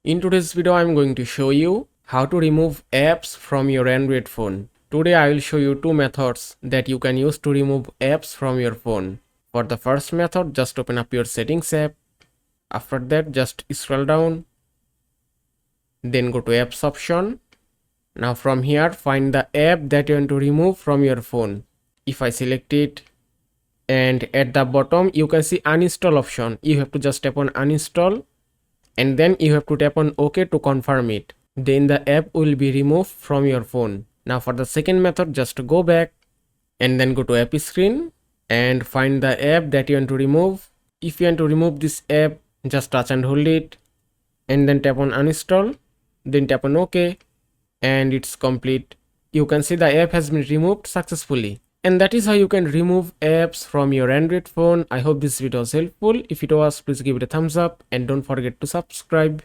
In today's video, I'm going to show you how to remove apps from your Android phone. Today, I will show you two methods that you can use to remove apps from your phone. For the first method, just open up your settings app. After that, just scroll down. Then go to apps option. Now from here, find the app that you want to remove from your phone. If I select it, and at the bottom, you can see uninstall option. You have to just tap on uninstall. And then you have to tap on OK to confirm it. Then the app will be removed from your phone. Now for the second method, just go back and then go to app screen and find the app that you want to remove. If you want to remove this app, just touch and hold it and then tap on uninstall, then tap on OK, and it's complete. You can see the app has been removed successfully. And that is how you can remove apps from your Android phone. I hope this video was helpful. If it was, please give it a thumbs up and don't forget to subscribe.